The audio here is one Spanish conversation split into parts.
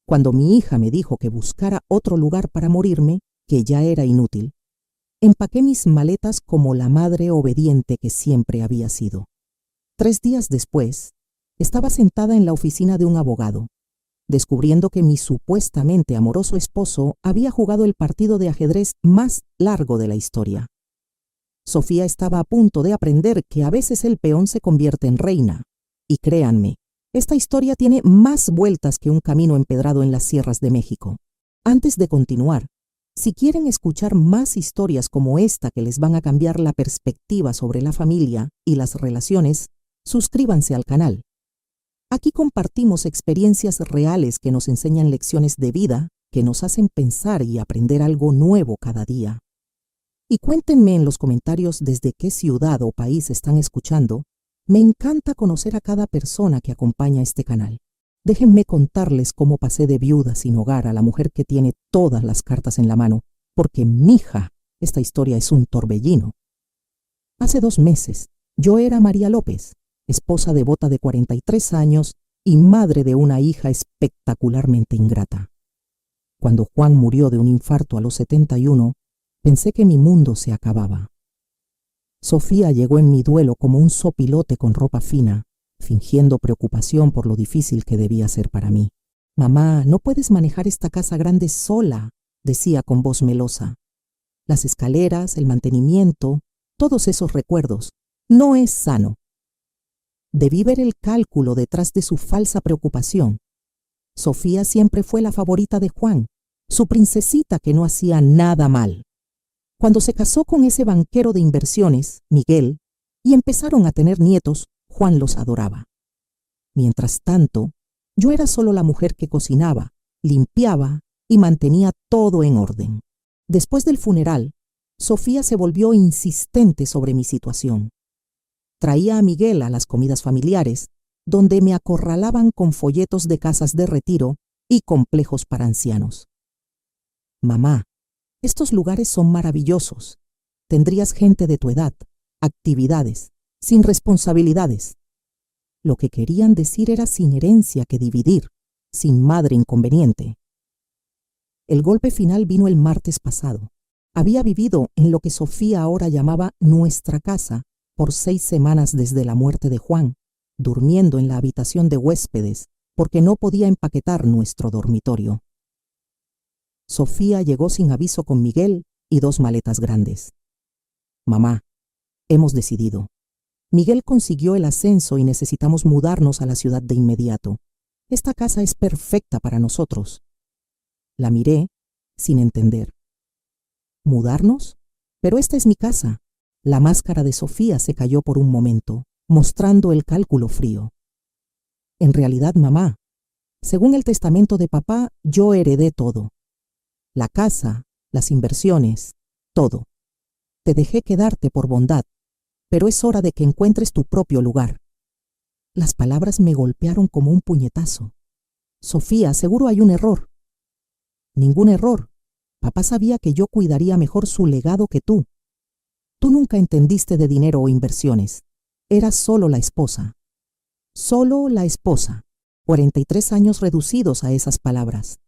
Cuando mi hija me dijo que buscara otro lugar para morirme, que ya era inútil, empaqué mis maletas como la madre obediente que siempre había sido. 3 días después, estaba sentada en la oficina de un abogado, descubriendo que mi supuestamente amoroso esposo había jugado el partido de ajedrez más largo de la historia. Sofía estaba a punto de aprender que a veces el peón se convierte en reina. Y créanme, esta historia tiene más vueltas que un camino empedrado en las sierras de México. Antes de continuar, si quieren escuchar más historias como esta que les van a cambiar la perspectiva sobre la familia y las relaciones, suscríbanse al canal. Aquí compartimos experiencias reales que nos enseñan lecciones de vida, que nos hacen pensar y aprender algo nuevo cada día. Y cuéntenme en los comentarios desde qué ciudad o país están escuchando. Me encanta conocer a cada persona que acompaña este canal. Déjenme contarles cómo pasé de viuda sin hogar a la mujer que tiene todas las cartas en la mano, porque mija, esta historia es un torbellino. Hace 2 meses, yo era María López, esposa devota de 43 años y madre de una hija espectacularmente ingrata. Cuando Juan murió de un infarto a los 71, pensé que mi mundo se acababa. Sofía llegó en mi duelo como un zopilote con ropa fina, fingiendo preocupación por lo difícil que debía ser para mí. «Mamá, no puedes manejar esta casa grande sola», decía con voz melosa. «Las escaleras, el mantenimiento, todos esos recuerdos. No es sano». Debí ver el cálculo detrás de su falsa preocupación. Sofía siempre fue la favorita de Juan, su princesita que no hacía nada mal. Cuando se casó con ese banquero de inversiones, Miguel, y empezaron a tener nietos, Juan los adoraba. Mientras tanto, yo era solo la mujer que cocinaba, limpiaba y mantenía todo en orden. Después del funeral, Sofía se volvió insistente sobre mi situación. Traía a Miguel a las comidas familiares, donde me acorralaban con folletos de casas de retiro y complejos para ancianos. «Mamá, estos lugares son maravillosos. Tendrías gente de tu edad, actividades, sin responsabilidades». Lo que querían decir era sin herencia que dividir, sin madre inconveniente. El golpe final vino el martes pasado. Había vivido en lo que Sofía ahora llamaba nuestra casa por 6 semanas desde la muerte de Juan, durmiendo en la habitación de huéspedes porque no podía empaquetar nuestro dormitorio. Sofía llegó sin aviso con Miguel y 2 maletas grandes. «Mamá, hemos decidido. Miguel consiguió el ascenso y necesitamos mudarnos a la ciudad de inmediato. Esta casa es perfecta para nosotros». La miré sin entender. «¿Mudarnos? Pero esta es mi casa». La máscara de Sofía se cayó por un momento, mostrando el cálculo frío. «En realidad, mamá, según el testamento de papá, yo heredé todo. La casa, las inversiones, todo. Te dejé quedarte por bondad, pero es hora de que encuentres tu propio lugar». Las palabras me golpearon como un puñetazo. «Sofía, seguro hay un error». «Ningún error. Papá sabía que yo cuidaría mejor su legado que tú. Tú nunca entendiste de dinero o inversiones. Eras solo la esposa». Solo la esposa. 43 años reducidos a esas palabras.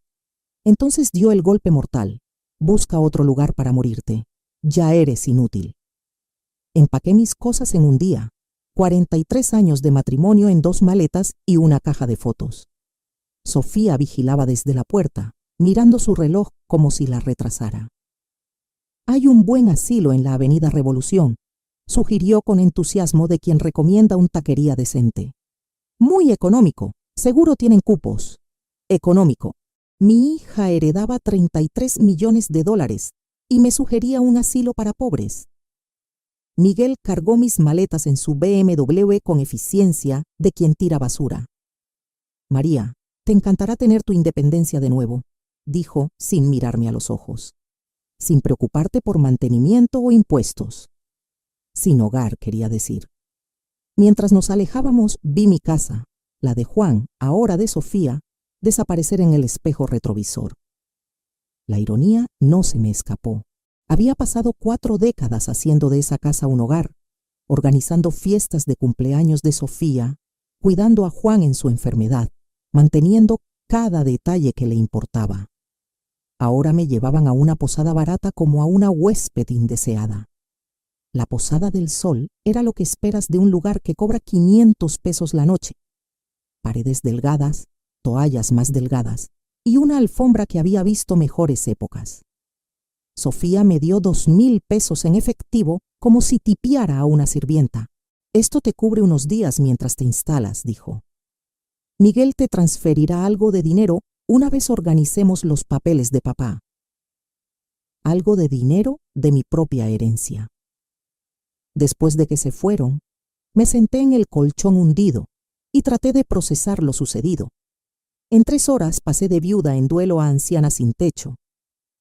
Entonces dio el golpe mortal. «Busca otro lugar para morirte. Ya eres inútil». Empaqué mis cosas en un día. 43 años de matrimonio en 2 maletas y una caja de fotos. Sofía vigilaba desde la puerta, mirando su reloj como si la retrasara. «Hay un buen asilo en la Avenida Revolución», sugirió con entusiasmo de quien recomienda un taquería decente. «Muy económico. Seguro tienen cupos». «Económico. Mi hija heredaba $33 millones y me sugería un asilo para pobres». Miguel cargó mis maletas en su BMW con eficiencia de quien tira basura. «María, te encantará tener tu independencia de nuevo», dijo sin mirarme a los ojos. «Sin preocuparte por mantenimiento o impuestos». Sin hogar, quería decir. Mientras nos alejábamos, vi mi casa, la de Juan, ahora de Sofía, desaparecer en el espejo retrovisor. La ironía no se me escapó. Había pasado 4 décadas haciendo de esa casa un hogar, organizando fiestas de cumpleaños de Sofía, cuidando a Juan en su enfermedad, manteniendo cada detalle que le importaba. Ahora me llevaban a una posada barata como a una huésped indeseada. La Posada del Sol era lo que esperas de un lugar que cobra 500 pesos la noche. Paredes delgadas, toallas más delgadas y una alfombra que había visto mejores épocas. Sofía me dio 2,000 pesos en efectivo como si tipiara a una sirvienta. Esto te cubre unos días mientras te instalas, dijo. Miguel te transferirá algo de dinero una vez organicemos los papeles de papá. Algo de dinero de mi propia herencia. Después de que se fueron, me senté en el colchón hundido y traté de procesar lo sucedido. En 3 horas pasé de viuda en duelo a anciana sin techo.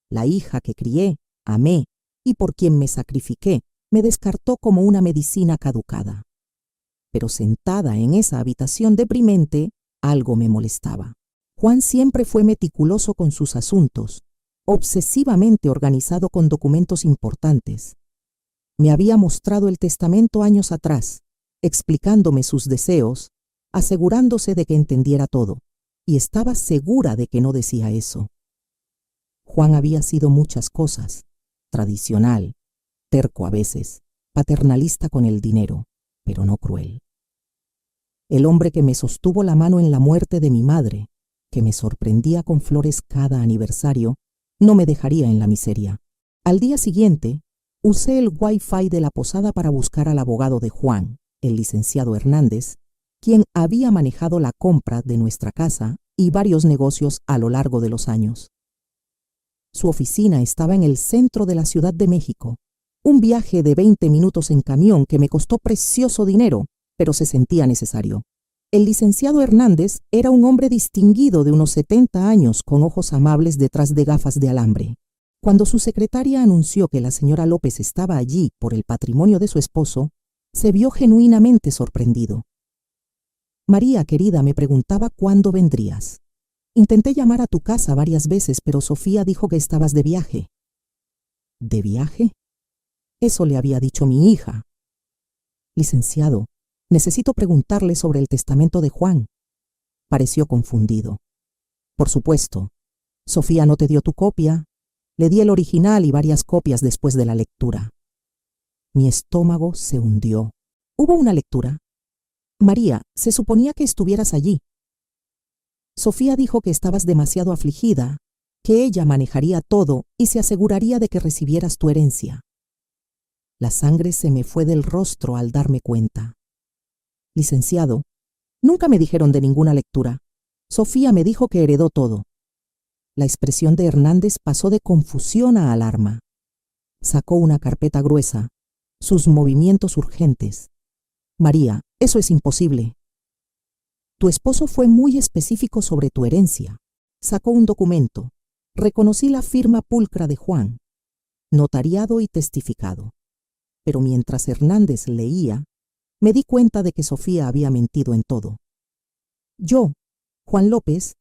La hija que crié, amé y por quien me sacrifiqué, me descartó como una medicina caducada. Pero sentada en esa habitación deprimente, algo me molestaba. Juan siempre fue meticuloso con sus asuntos, obsesivamente organizado con documentos importantes. Me había mostrado el testamento años atrás, explicándome sus deseos, asegurándose de que entendiera todo, y estaba segura de que no decía eso. Juan había sido muchas cosas: tradicional, terco a veces, paternalista con el dinero, pero no cruel. El hombre que me sostuvo la mano en la muerte de mi madre, que me sorprendía con flores cada aniversario, no me dejaría en la miseria. Al día siguiente, usé el Wi-Fi de la posada para buscar al abogado de Juan, el licenciado Hernández, quien había manejado la compra de nuestra casa y varios negocios a lo largo de los años. Su oficina estaba en el centro de la Ciudad de México, un viaje de 20 minutos en camión que me costó precioso dinero, pero se sentía necesario. El licenciado Hernández era un hombre distinguido de unos 70 años con ojos amables detrás de gafas de alambre. Cuando su secretaria anunció que la señora López estaba allí por el patrimonio de su esposo, se vio genuinamente sorprendido. María, querida, me preguntaba cuándo vendrías. Intenté llamar a tu casa varias veces, pero Sofía dijo que estabas de viaje. ¿De viaje? Eso le había dicho mi hija. Licenciado, necesito preguntarle sobre el testamento de Juan. Pareció confundido. Por supuesto. Sofía no te dio tu copia. Le di el original y varias copias después de la lectura. Mi estómago se hundió. ¿Hubo una lectura? María, se suponía que estuvieras allí. Sofía dijo que estabas demasiado afligida, que ella manejaría todo y se aseguraría de que recibieras tu herencia. La sangre se me fue del rostro al darme cuenta. Licenciado, nunca me dijeron de ninguna lectura. Sofía me dijo que heredó todo. La expresión de Hernández pasó de confusión a alarma. Sacó una carpeta gruesa, sus movimientos urgentes. María, eso es imposible. Tu esposo fue muy específico sobre tu herencia. Sacó un documento. Reconocí la firma pulcra de Juan, notariado y testificado. Pero mientras Hernández leía, me di cuenta de que Sofía había mentido en todo. Yo, Juan López,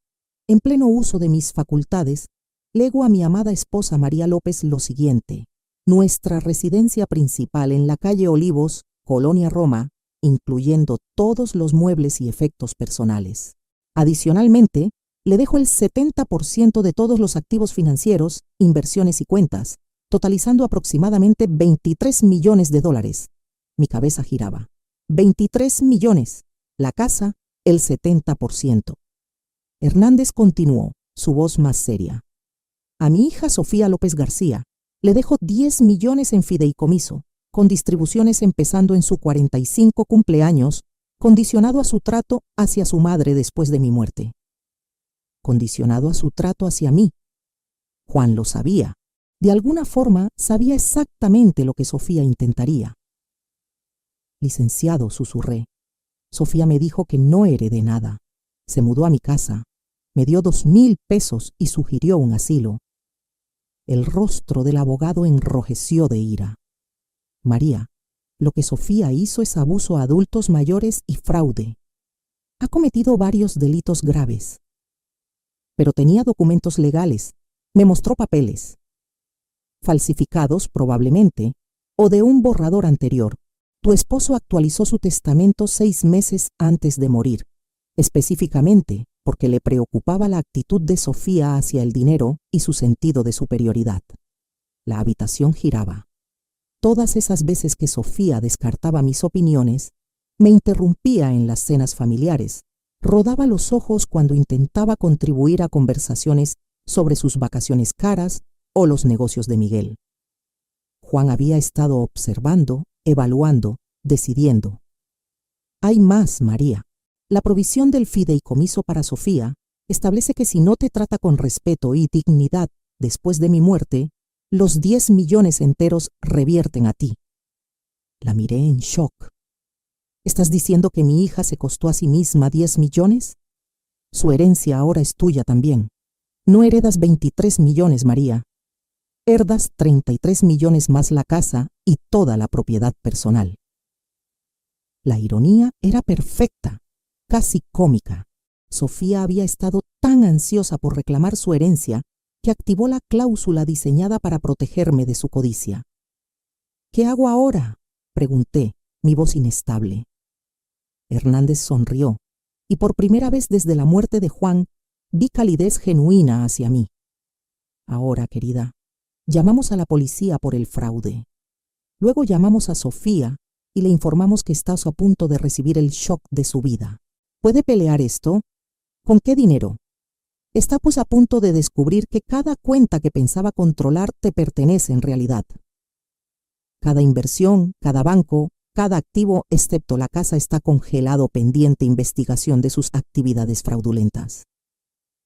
en pleno uso de mis facultades, lego a mi amada esposa María López lo siguiente: nuestra residencia principal en la calle Olivos, Colonia Roma, incluyendo todos los muebles y efectos personales. Adicionalmente, le dejo el 70% de todos los activos financieros, inversiones y cuentas, totalizando aproximadamente $23 millones. Mi cabeza giraba. 23 millones. La casa, el 70%. Hernández continuó, su voz más seria. A mi hija Sofía López García le dejo 10 millones en fideicomiso, con distribuciones empezando en su 45 cumpleaños, condicionado a su trato hacia su madre después de mi muerte. Condicionado a su trato hacia mí. Juan lo sabía. De alguna forma sabía exactamente lo que Sofía intentaría. Licenciado, susurré. Sofía me dijo que no heredé nada. Se mudó a mi casa, me dio 2,000 pesos y sugirió un asilo. El rostro del abogado enrojeció de ira. María, lo que Sofía hizo es abuso a adultos mayores y fraude. Ha cometido varios delitos graves. Pero tenía documentos legales, me mostró papeles. Falsificados probablemente, o de un borrador anterior. Tu esposo actualizó su testamento 6 meses antes de morir. Específicamente, porque le preocupaba la actitud de Sofía hacia el dinero y su sentido de superioridad. La habitación giraba. Todas esas veces que Sofía descartaba mis opiniones, me interrumpía en las cenas familiares, rodaba los ojos cuando intentaba contribuir a conversaciones sobre sus vacaciones caras o los negocios de Miguel. Juan había estado observando, evaluando, decidiendo. Hay más, María. La provisión del fideicomiso para Sofía establece que si no te trata con respeto y dignidad después de mi muerte, los 10 millones enteros revierten a ti. La miré en shock. ¿Estás diciendo que mi hija se costó a sí misma 10 millones? Su herencia ahora es tuya también. No heredas 23 millones, María. Herdas 33 millones más la casa y toda la propiedad personal. La ironía era perfecta, casi cómica. Sofía había estado tan ansiosa por reclamar su herencia que activó la cláusula diseñada para protegerme de su codicia. ¿Qué hago ahora?, pregunté, mi voz inestable. Hernández sonrió, y por primera vez desde la muerte de Juan, vi calidez genuina hacia mí. Ahora, querida, llamamos a la policía por el fraude. Luego llamamos a Sofía y le informamos que estás a punto de recibir el shock de su vida. ¿Puede pelear esto? ¿Con qué dinero? Está pues a punto de descubrir que cada cuenta que pensaba controlar te pertenece en realidad. Cada inversión, cada banco, cada activo, excepto la casa, está congelado pendiente investigación de sus actividades fraudulentas.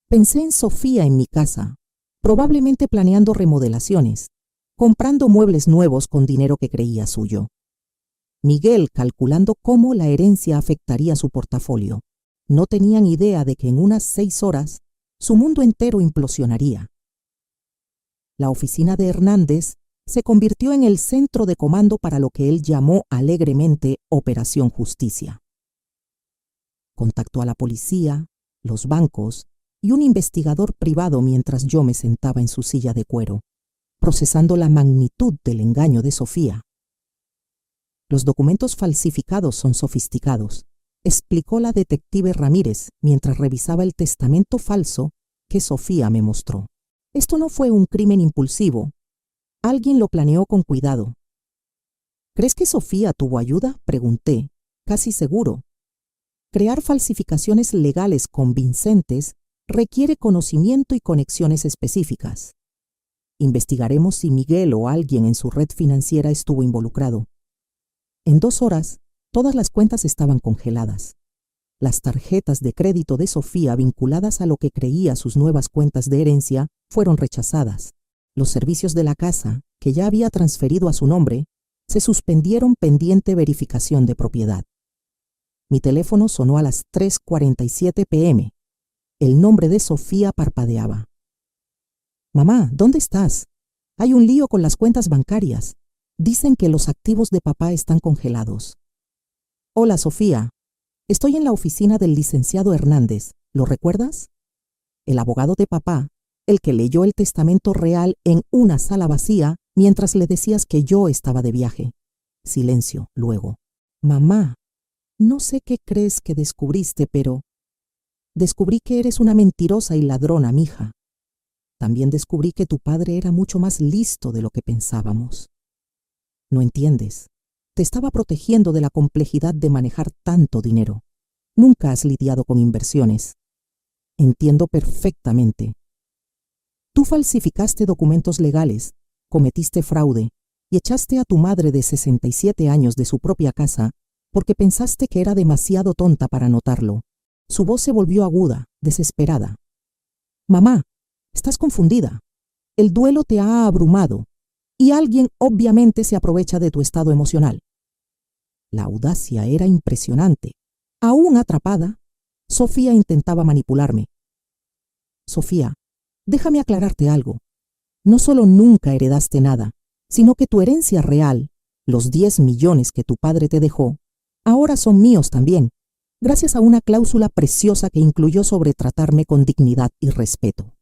Pensé en Sofía en mi casa, probablemente planeando remodelaciones, comprando muebles nuevos con dinero que creía suyo. Miguel calculando cómo la herencia afectaría su portafolio. No tenían idea de que en unas 6 horas su mundo entero implosionaría. La oficina de Hernández se convirtió en el centro de comando para lo que él llamó alegremente Operación Justicia. Contactó a la policía, los bancos y un investigador privado mientras yo me sentaba en su silla de cuero, procesando la magnitud del engaño de Sofía. Los documentos falsificados son sofisticados, explicó la detective Ramírez mientras revisaba el testamento falso que Sofía me mostró. Esto no fue un crimen impulsivo. Alguien lo planeó con cuidado. ¿Crees que Sofía tuvo ayuda?, pregunté, casi seguro. Crear falsificaciones legales convincentes requiere conocimiento y conexiones específicas. Investigaremos si Miguel o alguien en su red financiera estuvo involucrado. En 2 horas, todas las cuentas estaban congeladas. Las tarjetas de crédito de Sofía vinculadas a lo que creía sus nuevas cuentas de herencia fueron rechazadas. Los servicios de la casa, que ya había transferido a su nombre, se suspendieron pendiente verificación de propiedad. Mi teléfono sonó a las 3:47 p.m. El nombre de Sofía parpadeaba. «Mamá, ¿dónde estás? Hay un lío con las cuentas bancarias. Dicen que los activos de papá están congelados». «Hola, Sofía. Estoy en la oficina del licenciado Hernández. ¿Lo recuerdas? El abogado de papá, el que leyó el testamento real en una sala vacía mientras le decías que yo estaba de viaje». Silencio, luego. «Mamá, no sé qué crees que descubriste, pero descubrí que eres una mentirosa y ladrona, mija. También descubrí que tu padre era mucho más listo de lo que pensábamos. No entiendes. Te estaba protegiendo de la complejidad de manejar tanto dinero. Nunca has lidiado con inversiones. Entiendo perfectamente. Tú falsificaste documentos legales, cometiste fraude y echaste a tu madre de 67 años de su propia casa porque pensaste que era demasiado tonta para notarlo. Su voz se volvió aguda, desesperada. «Mamá, estás confundida. El duelo te ha abrumado y alguien obviamente se aprovecha de tu estado emocional». La audacia era impresionante. Aún atrapada, Sofía intentaba manipularme. «Sofía, déjame aclararte algo. No solo nunca heredaste nada, sino que tu herencia real, los 10 millones que tu padre te dejó, ahora son míos también, gracias a una cláusula preciosa que incluyó sobretratarme con dignidad y respeto».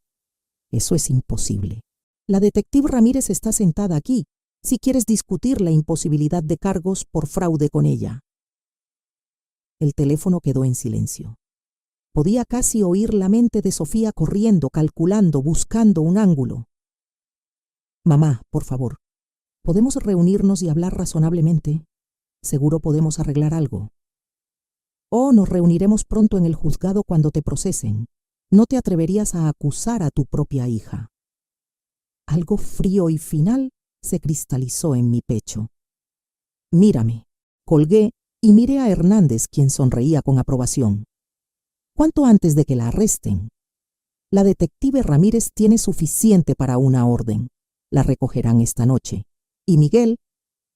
Eso es imposible. La detective Ramírez está sentada aquí, si quieres discutir la imposibilidad de cargos por fraude con ella. El teléfono quedó en silencio. Podía casi oír la mente de Sofía corriendo, calculando, buscando un ángulo. Mamá, por favor, ¿podemos reunirnos y hablar razonablemente? Seguro podemos arreglar algo. O nos reuniremos pronto en el juzgado cuando te procesen. No te atreverías a acusar a tu propia hija. Algo frío y final se cristalizó en mi pecho. Mírame, colgué y miré a Hernández, quien sonreía con aprobación. ¿Cuánto antes de que la arresten? La detective Ramírez tiene suficiente para una orden. La recogerán esta noche. Y Miguel,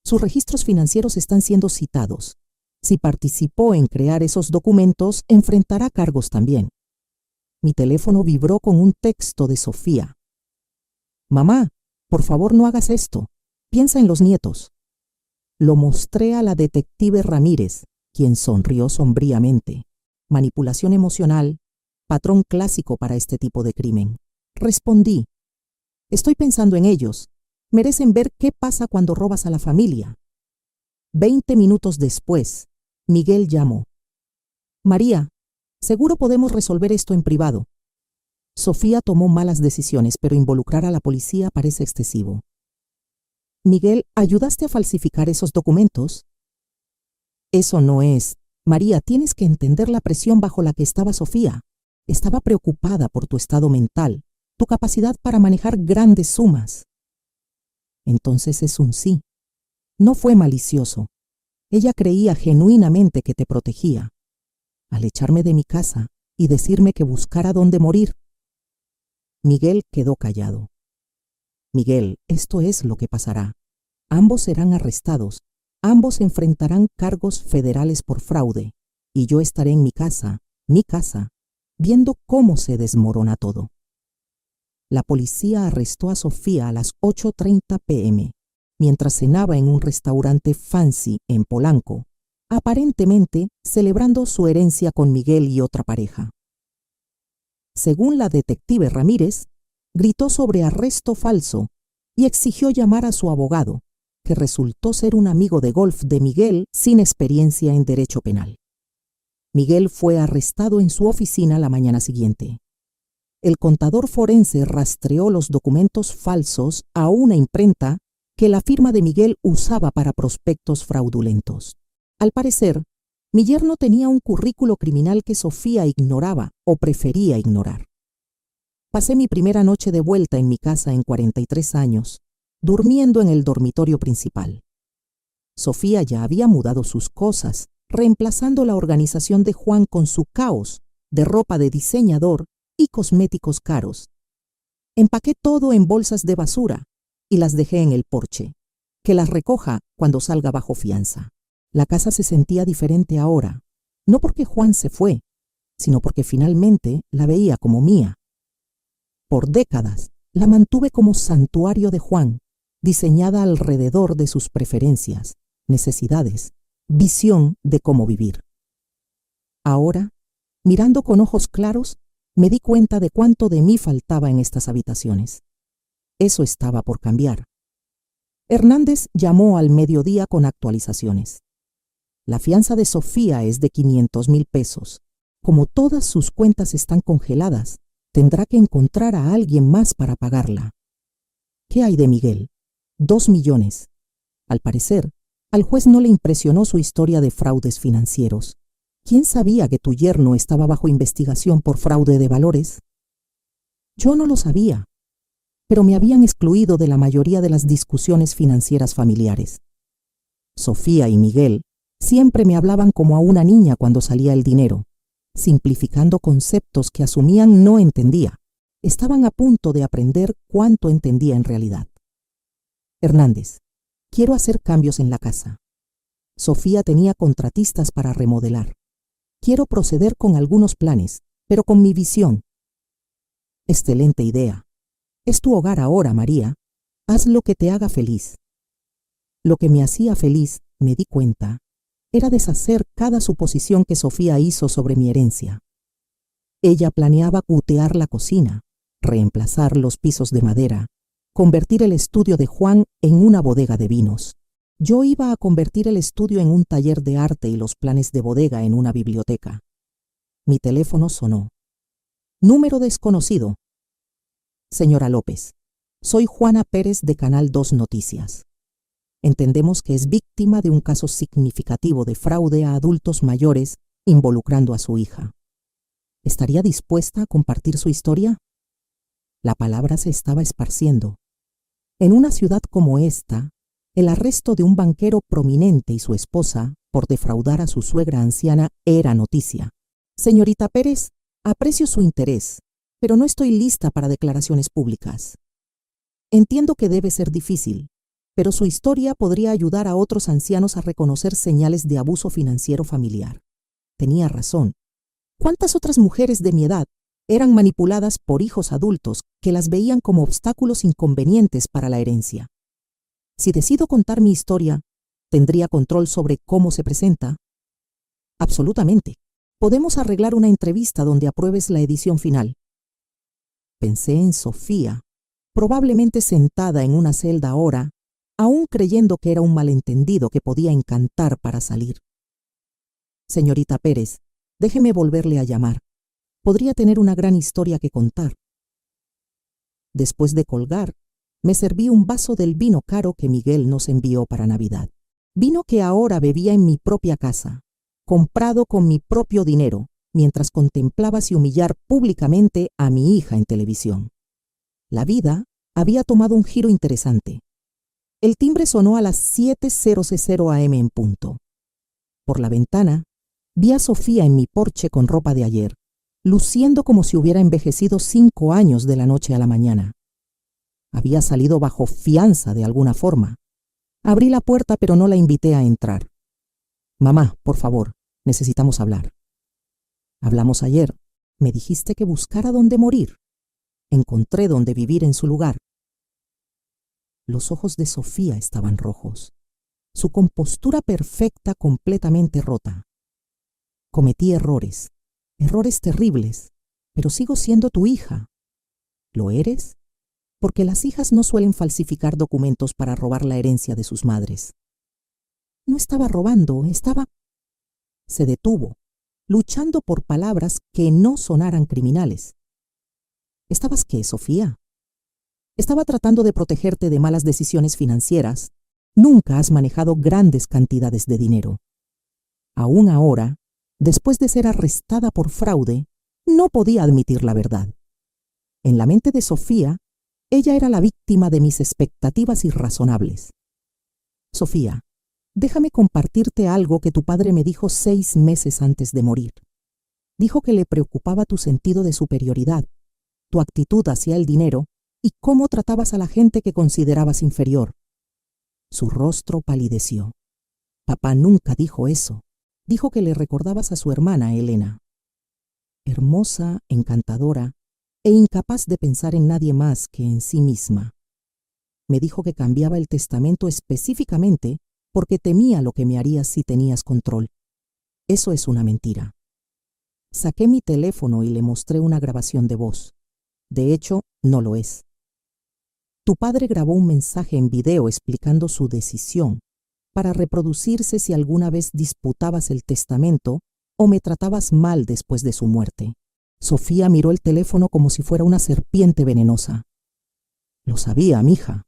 sus registros financieros están siendo citados. Si participó en crear esos documentos, enfrentará cargos también. Mi teléfono vibró con un texto de Sofía. Mamá, por favor no hagas esto. Piensa en los nietos. Lo mostré a la detective Ramírez, quien sonrió sombríamente. Manipulación emocional, patrón clásico para este tipo de crimen. Respondí. Estoy pensando en ellos. Merecen ver qué pasa cuando robas a la familia. 20 minutos después, Miguel llamó. María, seguro podemos resolver esto en privado. Sofía tomó malas decisiones, pero involucrar a la policía parece excesivo. Miguel, ¿ayudaste a falsificar esos documentos? Eso no es. María, tienes que entender la presión bajo la que estaba Sofía. Estaba preocupada por tu estado mental, tu capacidad para manejar grandes sumas. Entonces es un sí. No fue malicioso. Ella creía genuinamente que te protegía. Al echarme de mi casa y decirme que buscara dónde morir. Miguel quedó callado. Miguel, esto es lo que pasará. Ambos serán arrestados. Ambos enfrentarán cargos federales por fraude, y yo estaré en mi casa, viendo cómo se desmorona todo. La policía arrestó a Sofía a las 8:30 p.m., mientras cenaba en un restaurante fancy en Polanco, aparentemente celebrando su herencia con Miguel y otra pareja. Según la detective Ramírez, gritó sobre arresto falso y exigió llamar a su abogado, que resultó ser un amigo de golf de Miguel sin experiencia en derecho penal. Miguel fue arrestado en su oficina la mañana siguiente. El contador forense rastreó los documentos falsos a una imprenta que la firma de Miguel usaba para prospectos fraudulentos. Al parecer, mi yerno tenía un currículo criminal que Sofía ignoraba o prefería ignorar. Pasé mi primera noche de vuelta en mi casa en 43 años, durmiendo en el dormitorio principal. Sofía ya había mudado sus cosas, reemplazando la organización de Juan con su caos de ropa de diseñador y cosméticos caros. Empaqué todo en bolsas de basura y las dejé en el porche, que las recoja cuando salga bajo fianza. La casa se sentía diferente ahora, no porque Juan se fue, sino porque finalmente la veía como mía. Por décadas la mantuve como santuario de Juan, diseñada alrededor de sus preferencias, necesidades, visión de cómo vivir. Ahora, mirando con ojos claros, me di cuenta de cuánto de mí faltaba en estas habitaciones. Eso estaba por cambiar. Hernández llamó al mediodía con actualizaciones. La fianza de Sofía es de 500,000 pesos. Como todas sus cuentas están congeladas, tendrá que encontrar a alguien más para pagarla. ¿Qué hay de Miguel? 2 millones. Al parecer, al juez no le impresionó su historia de fraudes financieros. ¿Quién sabía que tu yerno estaba bajo investigación por fraude de valores? Yo no lo sabía, pero me habían excluido de la mayoría de las discusiones financieras familiares. Sofía y Miguel siempre me hablaban como a una niña cuando salía el dinero, simplificando conceptos que asumían no entendía. Estaban a punto de aprender cuánto entendía en realidad. Hernández, quiero hacer cambios en la casa. Sofía tenía contratistas para remodelar. Quiero proceder con algunos planes, pero con mi visión. Excelente idea. Es tu hogar ahora, María. Haz lo que te haga feliz. Lo que me hacía feliz, me di cuenta, era deshacer cada suposición que Sofía hizo sobre mi herencia. Ella planeaba cutear la cocina, reemplazar los pisos de madera, convertir el estudio de Juan en una bodega de vinos. Yo iba a convertir el estudio en un taller de arte y los planes de bodega en una biblioteca. Mi teléfono sonó. Número desconocido. Señora López, soy Juana Pérez de Canal 2 Noticias. Entendemos que es víctima de un caso significativo de fraude a adultos mayores involucrando a su hija. ¿Estaría dispuesta a compartir su historia? La palabra se estaba esparciendo. En una ciudad como esta, el arresto de un banquero prominente y su esposa por defraudar a su suegra anciana era noticia. Señorita Pérez, aprecio su interés, pero no estoy lista para declaraciones públicas. Entiendo que debe ser difícil, pero su historia podría ayudar a otros ancianos a reconocer señales de abuso financiero familiar. Tenía razón. ¿Cuántas otras mujeres de mi edad eran manipuladas por hijos adultos que las veían como obstáculos inconvenientes para la herencia? Si decido contar mi historia, ¿tendría control sobre cómo se presenta? Absolutamente. Podemos arreglar una entrevista donde apruebes la edición final. Pensé en Sofía, probablemente sentada en una celda ahora, aún creyendo que era un malentendido que podía encantar para salir. Señorita Pérez, déjeme volverle a llamar. Podría tener una gran historia que contar. Después de colgar, me serví un vaso del vino caro que Miguel nos envió para Navidad. Vino que ahora bebía en mi propia casa, comprado con mi propio dinero, mientras contemplaba si humillar públicamente a mi hija en televisión. La vida había tomado un giro interesante. El timbre sonó a las 7:00 am en punto. Por la ventana, vi a Sofía en mi porche con ropa de ayer, luciendo como si hubiera envejecido 5 años de la noche a la mañana. Había salido bajo fianza de alguna forma. Abrí la puerta, pero no la invité a entrar. Mamá, por favor, necesitamos hablar. Hablamos ayer. Me dijiste que buscara dónde morir. Encontré dónde vivir en su lugar. Los ojos de Sofía estaban rojos. Su compostura perfecta completamente rota. Cometí errores terribles, pero sigo siendo tu hija. ¿Lo eres? Porque las hijas no suelen falsificar documentos para robar la herencia de sus madres. No estaba robando, estaba... Se detuvo, luchando por palabras que no sonaran criminales. ¿Estabas qué, Sofía? Estaba tratando de protegerte de malas decisiones financieras. Nunca has manejado grandes cantidades de dinero. Aún ahora, después de ser arrestada por fraude, no podía admitir la verdad. En la mente de Sofía, ella era la víctima de mis expectativas irrazonables. Sofía, déjame compartirte algo que tu padre me dijo 6 meses antes de morir. Dijo que le preocupaba tu sentido de superioridad, tu actitud hacia el dinero y cómo tratabas a la gente que considerabas inferior. Su rostro palideció. Papá nunca dijo eso. Dijo que le recordabas a su hermana Elena. Hermosa, encantadora e incapaz de pensar en nadie más que en sí misma. Me dijo que cambiaba el testamento específicamente porque temía lo que me harías si tenías control. Eso es una mentira. Saqué mi teléfono y le mostré una grabación de voz. De hecho, no lo es. Tu padre grabó un mensaje en video explicando su decisión para reproducirse si alguna vez disputabas el testamento o me tratabas mal después de su muerte. Sofía miró el teléfono como si fuera una serpiente venenosa. Lo sabía, mija.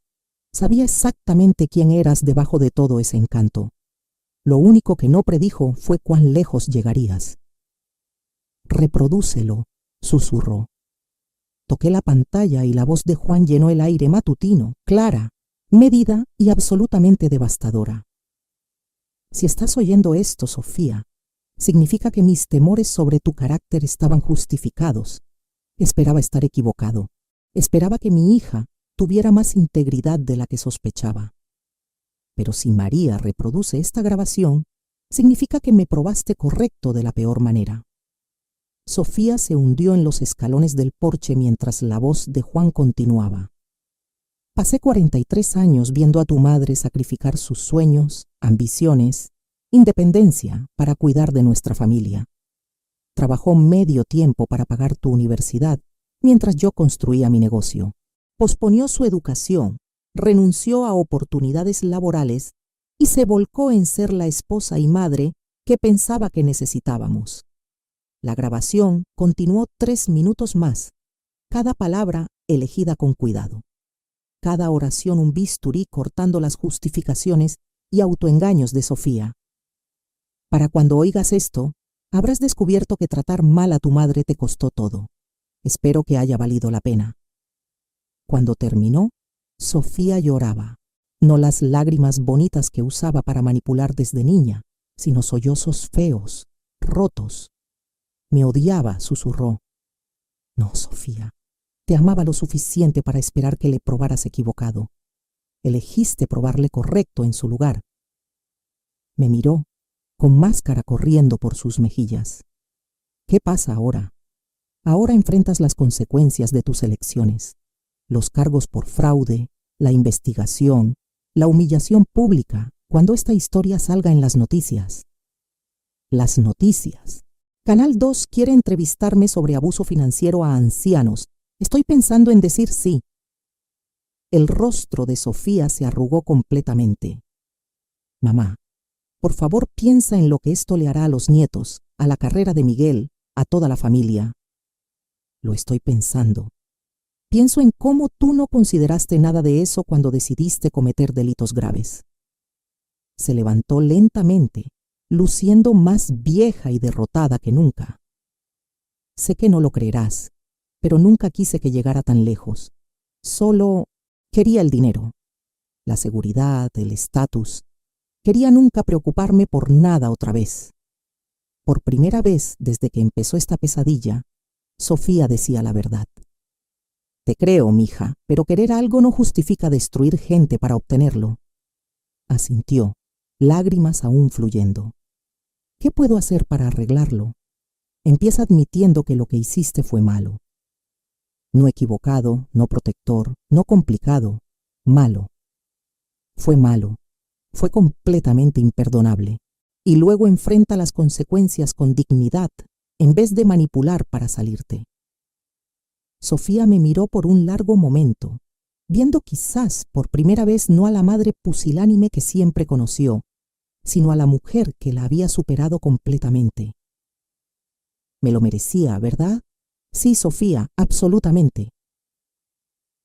Sabía exactamente quién eras debajo de todo ese encanto. Lo único que no predijo fue cuán lejos llegarías. Reprodúcelo, susurró. Toqué la pantalla y la voz de Juan llenó el aire matutino, clara, medida y absolutamente devastadora. Si estás oyendo esto, Sofía, significa que mis temores sobre tu carácter estaban justificados. Esperaba estar equivocado. Esperaba que mi hija tuviera más integridad de la que sospechaba. Pero si María reproduce esta grabación, significa que me probaste correcto de la peor manera. Sofía se hundió en los escalones del porche mientras la voz de Juan continuaba. Pasé 43 años viendo a tu madre sacrificar sus sueños, ambiciones, independencia para cuidar de nuestra familia. Trabajó medio tiempo para pagar tu universidad mientras yo construía mi negocio. Posponió su educación, renunció a oportunidades laborales y se volcó en ser la esposa y madre que pensaba que necesitábamos. La grabación continuó 3 minutos más, cada palabra elegida con cuidado, cada oración un bisturí cortando las justificaciones y autoengaños de Sofía. Para cuando oigas esto, habrás descubierto que tratar mal a tu madre te costó todo. Espero que haya valido la pena. Cuando terminó, Sofía lloraba, no las lágrimas bonitas que usaba para manipular desde niña, sino sollozos feos, rotos. Me odiaba, susurró. No, Sofía, te amaba lo suficiente para esperar que le probaras equivocado. Elegiste probarle correcto en su lugar. Me miró, con máscara corriendo por sus mejillas. ¿Qué pasa ahora? Ahora enfrentas las consecuencias de tus elecciones, los cargos por fraude, la investigación, la humillación pública cuando esta historia salga en las noticias. Las noticias. Canal 2 quiere entrevistarme sobre abuso financiero a ancianos. Estoy pensando en decir sí. El rostro de Sofía se arrugó completamente. Mamá, por favor piensa en lo que esto le hará a los nietos, a la carrera de Miguel, a toda la familia. Lo estoy pensando. Pienso en cómo tú no consideraste nada de eso cuando decidiste cometer delitos graves. Se levantó lentamente, luciendo más vieja y derrotada que nunca. Sé que no lo creerás, pero nunca quise que llegara tan lejos. Solo quería el dinero, la seguridad, el estatus. Quería nunca preocuparme por nada otra vez. Por primera vez desde que empezó esta pesadilla, Sofía decía la verdad. Te creo, mija, pero querer algo no justifica destruir gente para obtenerlo. Asintió, lágrimas aún fluyendo. ¿Qué puedo hacer para arreglarlo? Empieza admitiendo que lo que hiciste fue malo. No equivocado, no protector, no complicado, malo. Fue malo, fue completamente imperdonable. Y luego enfrenta las consecuencias con dignidad, en vez de manipular para salirte. Sofía me miró por un largo momento, viendo quizás por primera vez no a la madre pusilánime que siempre conoció, sino a la mujer que la había superado completamente. Me lo merecía, ¿verdad? Sí, Sofía, absolutamente.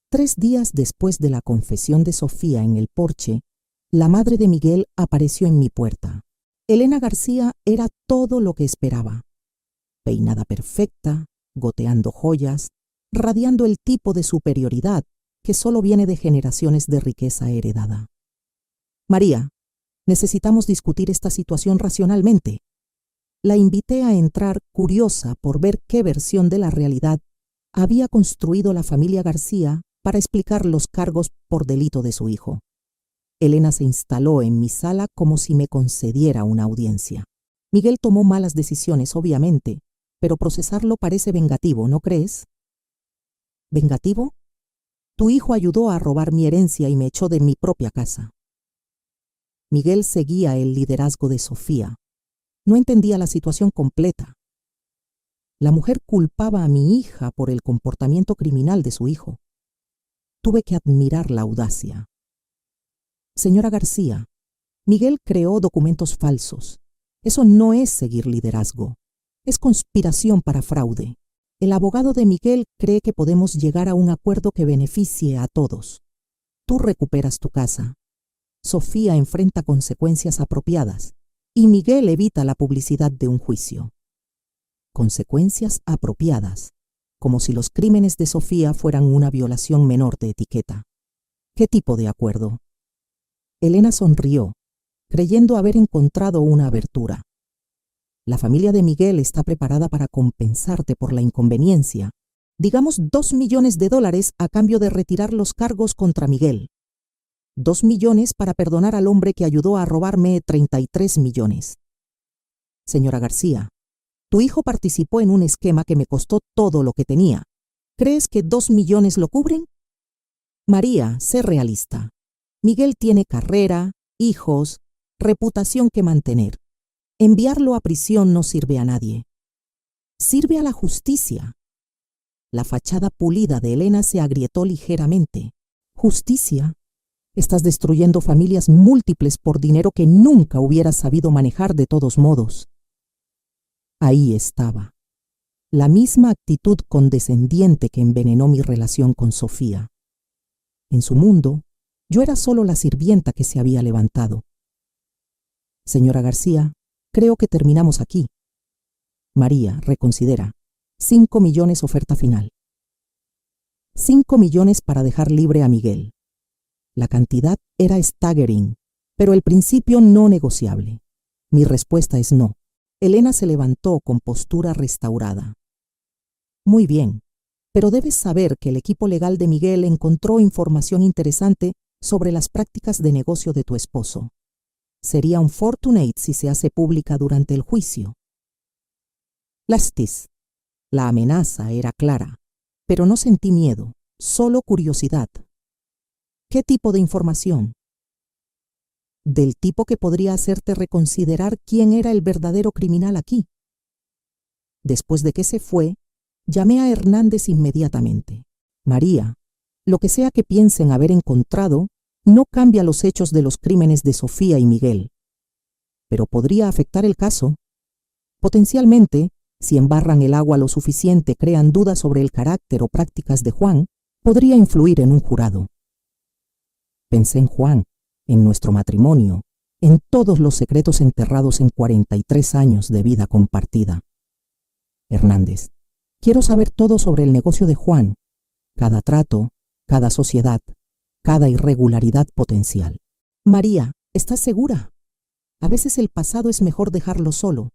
3 días después de la confesión de Sofía en el porche, la madre de Miguel apareció en mi puerta. Elena García era todo lo que esperaba. Peinada perfecta, goteando joyas, radiando el tipo de superioridad que solo viene de generaciones de riqueza heredada. María, necesitamos discutir esta situación racionalmente. La invité a entrar curiosa por ver qué versión de la realidad había construido la familia García para explicar los cargos por delito de su hijo. Elena se instaló en mi sala como si me concediera una audiencia. Miguel tomó malas decisiones, obviamente, pero procesarlo parece vengativo, ¿no crees? ¿Vengativo? Tu hijo ayudó a robar mi herencia y me echó de mi propia casa. Miguel seguía el liderazgo de Sofía. No entendía la situación completa. La mujer culpaba a mi hija por el comportamiento criminal de su hijo. Tuve que admirar la audacia. Señora García, Miguel creó documentos falsos. Eso no es seguir liderazgo. Es conspiración para fraude. El abogado de Miguel cree que podemos llegar a un acuerdo que beneficie a todos. Tú recuperas tu casa. Sofía enfrenta consecuencias apropiadas y Miguel evita la publicidad de un juicio. Consecuencias apropiadas, como si los crímenes de Sofía fueran una violación menor de etiqueta. ¿Qué tipo de acuerdo? Elena sonrió, creyendo haber encontrado una abertura. La familia de Miguel está preparada para compensarte por la inconveniencia. Digamos $2 millones a cambio de retirar los cargos contra Miguel. 2 millones para perdonar al hombre que ayudó a robarme 33 millones. Señora García, tu hijo participó en un esquema que me costó todo lo que tenía. ¿Crees que 2 millones lo cubren? María, sé realista. Miguel tiene carrera, hijos, reputación que mantener. Enviarlo a prisión no sirve a nadie. Sirve a la justicia. La fachada pulida de Elena se agrietó ligeramente. ¿Justicia? Estás destruyendo familias múltiples por dinero que nunca hubieras sabido manejar de todos modos. Ahí estaba, la misma actitud condescendiente que envenenó mi relación con Sofía. En su mundo, yo era solo la sirvienta que se había levantado. Señora García, creo que terminamos aquí. María, reconsidera. 5 millones oferta final. 5 millones para dejar libre a Miguel. La cantidad era staggering, pero el principio no negociable. Mi respuesta es no. Elena se levantó con postura restaurada. Muy bien, pero debes saber que el equipo legal de Miguel encontró información interesante sobre las prácticas de negocio de tu esposo. Sería un fortunate si se hace pública durante el juicio. Lastis. La amenaza era clara, pero no sentí miedo, solo curiosidad. ¿Qué tipo de información? Del tipo que podría hacerte reconsiderar quién era el verdadero criminal aquí. Después de que se fue, llamé a Hernández inmediatamente. María, lo que sea que piensen haber encontrado, no cambia los hechos de los crímenes de Sofía y Miguel. Pero podría afectar el caso. Potencialmente, si embarran el agua lo suficiente, crean dudas sobre el carácter o prácticas de Juan, podría influir en un jurado. Pensé en Juan, en nuestro matrimonio, en todos los secretos enterrados en 43 años de vida compartida. Hernández, quiero saber todo sobre el negocio de Juan, cada trato, cada sociedad, cada irregularidad potencial. María, ¿estás segura? A veces el pasado es mejor dejarlo solo.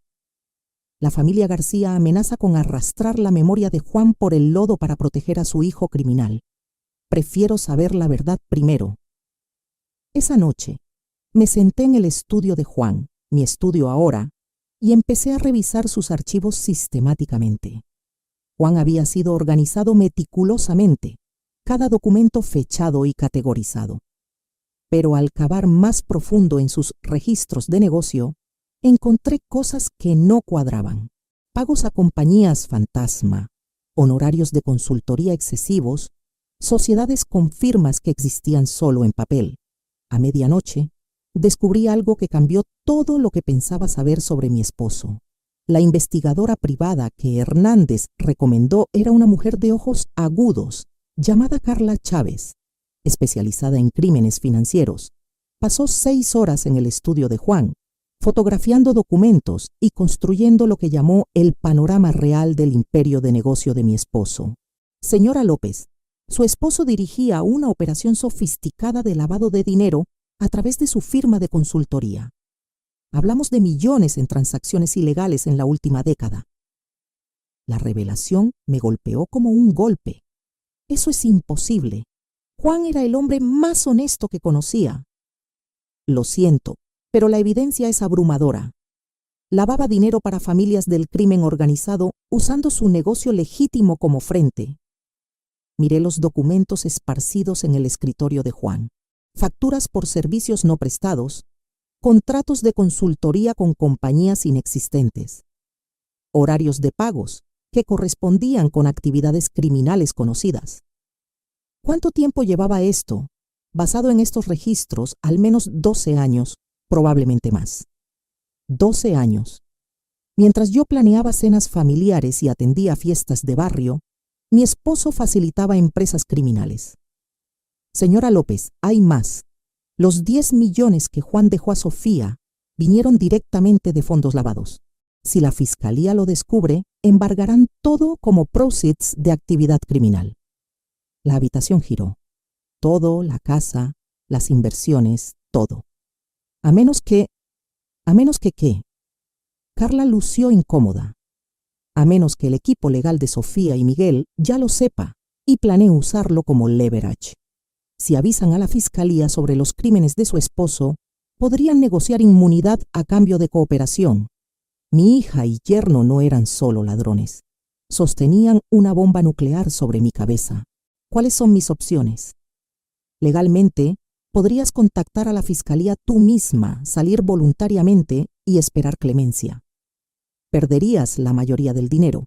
La familia García amenaza con arrastrar la memoria de Juan por el lodo para proteger a su hijo criminal. Prefiero saber la verdad primero. Esa noche, me senté en el estudio de Juan, mi estudio ahora, y empecé a revisar sus archivos sistemáticamente. Juan había sido organizado meticulosamente, cada documento fechado y categorizado. Pero al cavar más profundo en sus registros de negocio, encontré cosas que no cuadraban. Pagos a compañías fantasma, honorarios de consultoría excesivos, sociedades con firmas que existían solo en papel. A medianoche, descubrí algo que cambió todo lo que pensaba saber sobre mi esposo. La investigadora privada que Hernández recomendó era una mujer de ojos agudos, llamada Carla Chávez, especializada en crímenes financieros. Pasó 6 horas en el estudio de Juan, fotografiando documentos y construyendo lo que llamó el panorama real del imperio de negocio de mi esposo. Señora López, su esposo dirigía una operación sofisticada de lavado de dinero a través de su firma de consultoría. Hablamos de millones en transacciones ilegales en la última década. La revelación me golpeó como un golpe. Eso es imposible. Juan era el hombre más honesto que conocía. Lo siento, pero la evidencia es abrumadora. Lavaba dinero para familias del crimen organizado usando su negocio legítimo como frente. Miré los documentos esparcidos en el escritorio de Juan. Facturas por servicios no prestados, contratos de consultoría con compañías inexistentes, horarios de pagos que correspondían con actividades criminales conocidas. ¿Cuánto tiempo llevaba esto? Basado en estos registros, al menos 12 años, probablemente más. 12 años. Mientras yo planeaba cenas familiares y atendía fiestas de barrio, mi esposo facilitaba empresas criminales. Señora López, hay más. Los 10 millones que Juan dejó a Sofía vinieron directamente de fondos lavados. Si la fiscalía lo descubre, embargarán todo como proceeds de actividad criminal. La habitación giró. Todo, la casa, las inversiones, todo. A menos que ¿qué? Carla lució incómoda. A menos que el equipo legal de Sofía y Miguel ya lo sepa y planee usarlo como leverage. Si avisan a la fiscalía sobre los crímenes de su esposo, podrían negociar inmunidad a cambio de cooperación. Mi hija y yerno no eran solo ladrones. Sostenían una bomba nuclear sobre mi cabeza. ¿Cuáles son mis opciones? Legalmente, podrías contactar a la fiscalía tú misma, salir voluntariamente y esperar clemencia. Perderías la mayoría del dinero,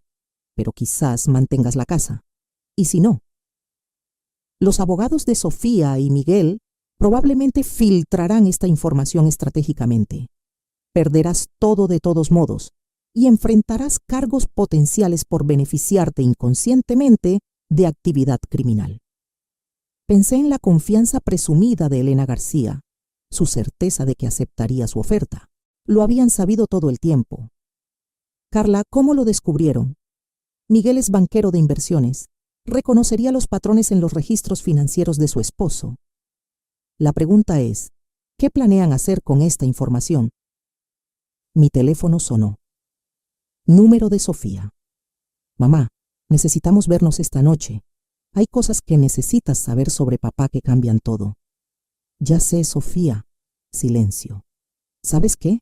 pero quizás mantengas la casa. ¿Y si no? Los abogados de Sofía y Miguel probablemente filtrarán esta información estratégicamente. Perderás todo de todos modos, y enfrentarás cargos potenciales por beneficiarte inconscientemente de actividad criminal. Pensé en la confianza presumida de Elena García, su certeza de que aceptaría su oferta. Lo habían sabido todo el tiempo. Carla, ¿cómo lo descubrieron? Miguel es banquero de inversiones. Reconocería los patrones en los registros financieros de su esposo. La pregunta es, ¿qué planean hacer con esta información? Mi teléfono sonó. Número de Sofía. Mamá, necesitamos vernos esta noche. Hay cosas que necesitas saber sobre papá que cambian todo. Ya sé, Sofía. Silencio. ¿Sabes qué?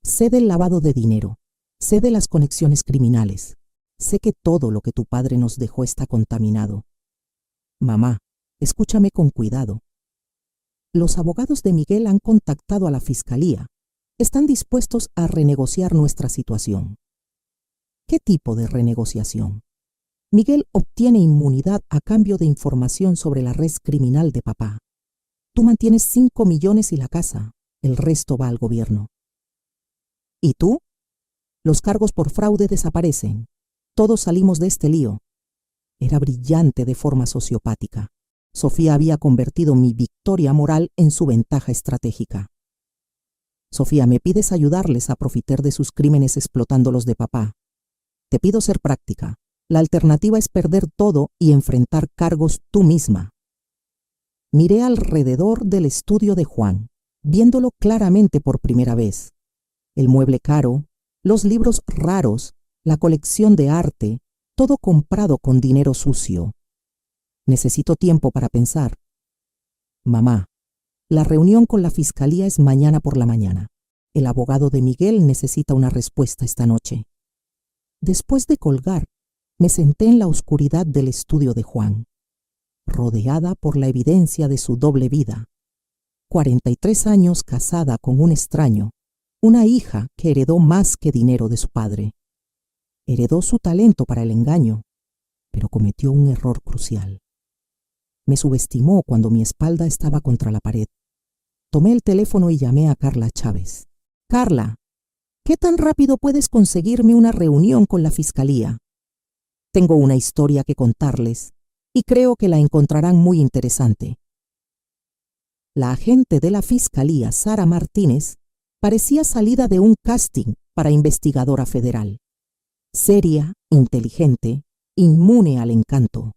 Sé del lavado de dinero. Sé de las conexiones criminales. Sé que todo lo que tu padre nos dejó está contaminado. Mamá, escúchame con cuidado. Los abogados de Miguel han contactado a la fiscalía. Están dispuestos a renegociar nuestra situación. ¿Qué tipo de renegociación? Miguel obtiene inmunidad a cambio de información sobre la red criminal de papá. Tú mantienes 5 millones y la casa. El resto va al gobierno. ¿Y tú? Los cargos por fraude desaparecen. Todos salimos de este lío. Era brillante de forma sociopática. Sofía había convertido mi victoria moral en su ventaja estratégica. Sofía, me pides ayudarles a profitar de sus crímenes explotando los de papá. Te pido ser práctica. La alternativa es perder todo y enfrentar cargos tú misma. Miré alrededor del estudio de Juan, viéndolo claramente por primera vez. El mueble caro, los libros raros, la colección de arte, todo comprado con dinero sucio. Necesito tiempo para pensar. Mamá, la reunión con la fiscalía es mañana por la mañana. El abogado de Miguel necesita una respuesta esta noche. Después de colgar, me senté en la oscuridad del estudio de Juan, rodeada por la evidencia de su doble vida. 43 años casada con un extraño, una hija que heredó más que dinero de su padre. Heredó su talento para el engaño, pero cometió un error crucial. Me subestimó cuando mi espalda estaba contra la pared. Tomé el teléfono y llamé a Carla Chávez. Carla, ¿qué tan rápido puedes conseguirme una reunión con la fiscalía? Tengo una historia que contarles y creo que la encontrarán muy interesante. La agente de la fiscalía, Sara Martínez, parecía salida de un casting para investigadora federal. Seria, inteligente, inmune al encanto.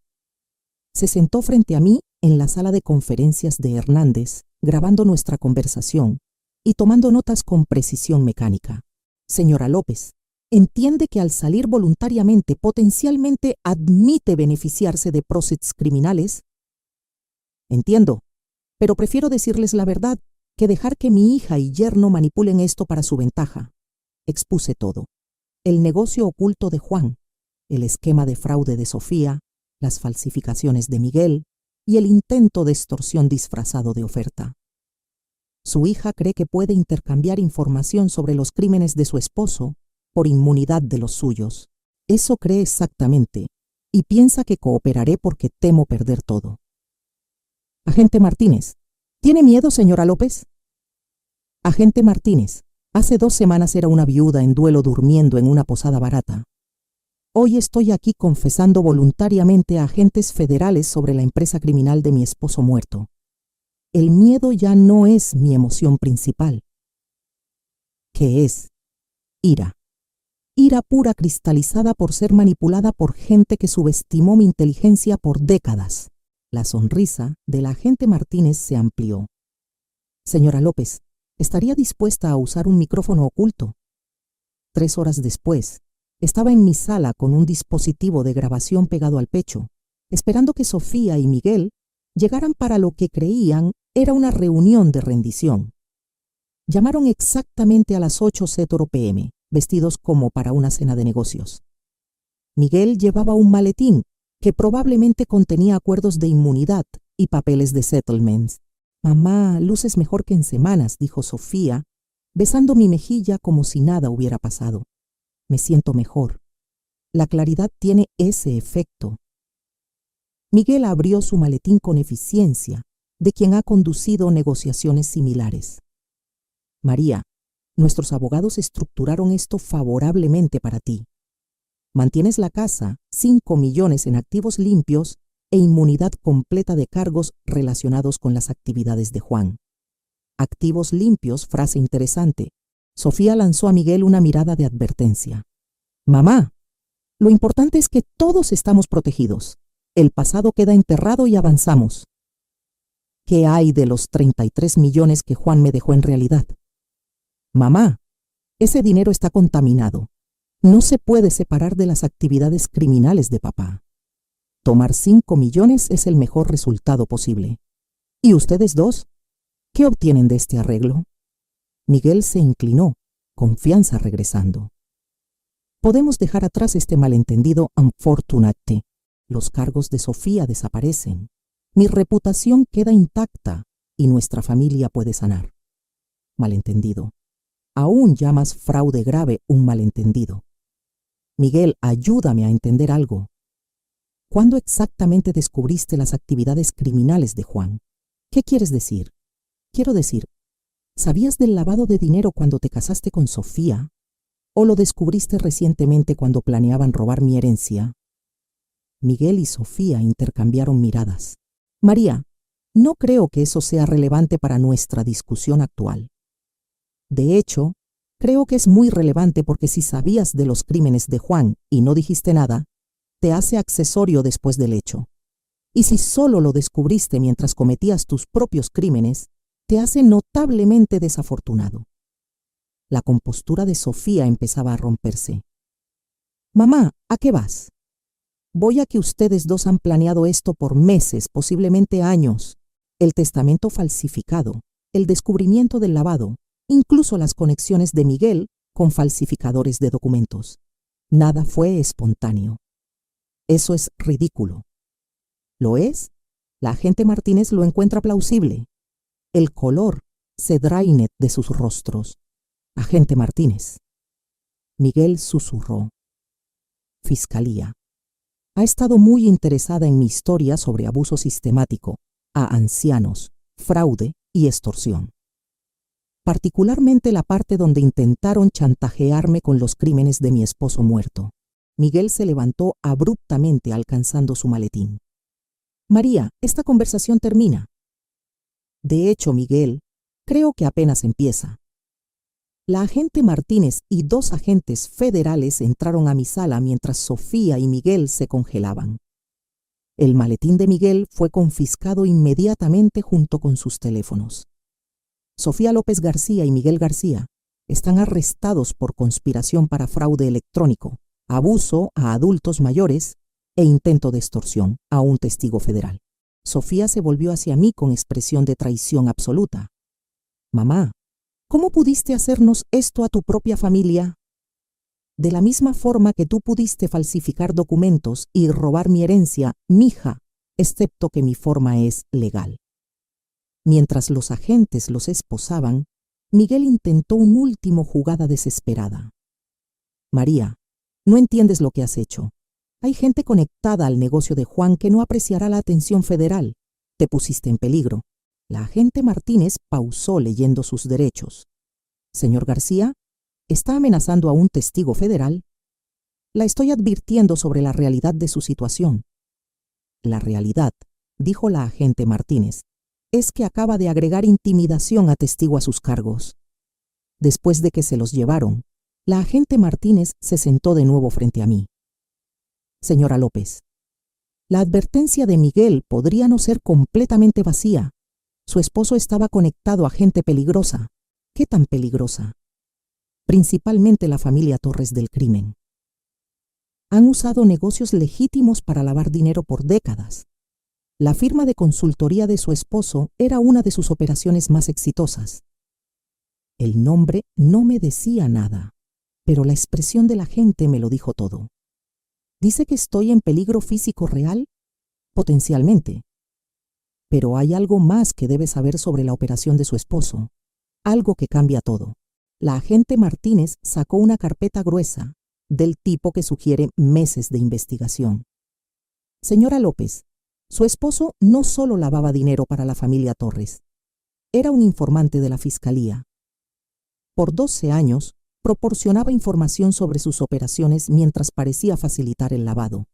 Se sentó frente a mí en la sala de conferencias de Hernández, grabando nuestra conversación y tomando notas con precisión mecánica. Señora López, ¿entiende que al salir voluntariamente potencialmente admite beneficiarse de próceres criminales? Entiendo, pero prefiero decirles la verdad que dejar que mi hija y yerno manipulen esto para su ventaja. Expuse todo. El negocio oculto de Juan, el esquema de fraude de Sofía, las falsificaciones de Miguel y el intento de extorsión disfrazado de oferta. Su hija cree que puede intercambiar información sobre los crímenes de su esposo por inmunidad de los suyos. Eso cree exactamente, y piensa que cooperaré porque temo perder todo. Agente Martínez, ¿tiene miedo, señora López? Agente Martínez, hace 2 semanas era una viuda en duelo durmiendo en una posada barata. Hoy estoy aquí confesando voluntariamente a agentes federales sobre la empresa criminal de mi esposo muerto. El miedo ya no es mi emoción principal. ¿Qué es? Ira. Ira pura cristalizada por ser manipulada por gente que subestimó mi inteligencia por décadas. La sonrisa de la agente Martínez se amplió. Señora López, ¿estaría dispuesta a usar un micrófono oculto? 3 horas después, estaba en mi sala con un dispositivo de grabación pegado al pecho, esperando que Sofía y Miguel llegaran para lo que creían era una reunión de rendición. Llamaron exactamente a las 8:00 p.m., vestidos como para una cena de negocios. Miguel llevaba un maletín que probablemente contenía acuerdos de inmunidad y papeles de settlements. Mamá, luces mejor que en semanas, dijo Sofía, besando mi mejilla como si nada hubiera pasado. Me siento mejor. La claridad tiene ese efecto. Miguel abrió su maletín con eficiencia, de quien ha conducido negociaciones similares. María, Nuestros abogados estructuraron esto favorablemente para ti. Mantienes la casa, 5 millones en activos limpios e inmunidad completa de cargos relacionados con las actividades de Juan. Activos limpios, frase interesante. Sofía lanzó a Miguel una mirada de advertencia. Mamá, lo importante es que todos estamos protegidos. El pasado queda enterrado y avanzamos. ¿Qué hay de los 33 millones que Juan me dejó en realidad? Mamá, ese dinero está contaminado. No se puede separar de las actividades criminales de papá. Tomar 5 millones es el mejor resultado posible. ¿Y ustedes dos? ¿Qué obtienen de este arreglo? Miguel se inclinó, confianza regresando. Podemos dejar atrás este malentendido unfortunate. Los cargos de Sofía desaparecen. Mi reputación queda intacta y nuestra familia puede sanar. Malentendido. Aún llamas fraude grave un malentendido. Miguel, ayúdame a entender algo. ¿Cuándo exactamente descubriste las actividades criminales de Juan? ¿Qué quieres decir? Quiero decir, ¿sabías del lavado de dinero cuando te casaste con Sofía? ¿O lo descubriste recientemente cuando planeaban robar mi herencia? Miguel y Sofía intercambiaron miradas. María, no creo que eso sea relevante para nuestra discusión actual. De hecho, creo que es muy relevante porque si sabías de los crímenes de Juan y no dijiste nada, te hace accesorio después del hecho. Y si solo lo descubriste mientras cometías tus propios crímenes, te hace notablemente desafortunado. La compostura de Sofía empezaba a romperse. Mamá, ¿a qué vas? Voy a que ustedes dos han planeado esto por meses, posiblemente años. El testamento falsificado, el descubrimiento del lavado, incluso las conexiones de Miguel con falsificadores de documentos. Nada fue espontáneo. Eso es ridículo. ¿Lo es? La agente Martínez lo encuentra plausible. El color se drainet de sus rostros. Agente Martínez. Miguel susurró. Fiscalía. Ha estado muy interesada en mi historia sobre abuso sistemático a ancianos, fraude y extorsión. Particularmente la parte donde intentaron chantajearme con los crímenes de mi esposo muerto. Miguel se levantó abruptamente alcanzando su maletín. María, esta conversación termina. De hecho, Miguel, creo que apenas empieza. La agente Martínez y 2 agentes federales entraron a mi sala mientras Sofía y Miguel se congelaban. El maletín de Miguel fue confiscado inmediatamente junto con sus teléfonos. Sofía López García y Miguel García están arrestados por conspiración para fraude electrónico, abuso a adultos mayores e intento de extorsión a un testigo federal. Sofía se volvió hacia mí con expresión de traición absoluta. Mamá, ¿cómo pudiste hacernos esto a tu propia familia? De la misma forma que tú pudiste falsificar documentos y robar mi herencia, mija, excepto que mi forma es legal. Mientras los agentes los esposaban, Miguel intentó una última jugada desesperada. María, no entiendes lo que has hecho. Hay gente conectada al negocio de Juan que no apreciará la atención federal. Te pusiste en peligro. La agente Martínez pausó leyendo sus derechos. Señor García, ¿está amenazando a un testigo federal? La estoy advirtiendo sobre la realidad de su situación. La realidad, dijo la agente Martínez, es que acaba de agregar intimidación a testigo a sus cargos. Después de que se los llevaron, la agente Martínez se sentó de nuevo frente a mí. Señora López, la advertencia de Miguel podría no ser completamente vacía. Su esposo estaba conectado a gente peligrosa. ¿Qué tan peligrosa? Principalmente la familia Torres del crimen. Han usado negocios legítimos para lavar dinero por décadas. La firma de consultoría de su esposo era una de sus operaciones más exitosas. El nombre no me decía nada, pero la expresión de la gente me lo dijo todo. ¿Dice que estoy en peligro físico real? Potencialmente. Pero hay algo más que debe saber sobre la operación de su esposo. Algo que cambia todo. La agente Martínez sacó una carpeta gruesa, del tipo que sugiere meses de investigación. Señora López, su esposo no solo lavaba dinero para la familia Torres. Era un informante de la fiscalía. Por 12 años, proporcionaba información sobre sus operaciones mientras parecía facilitar el lavado.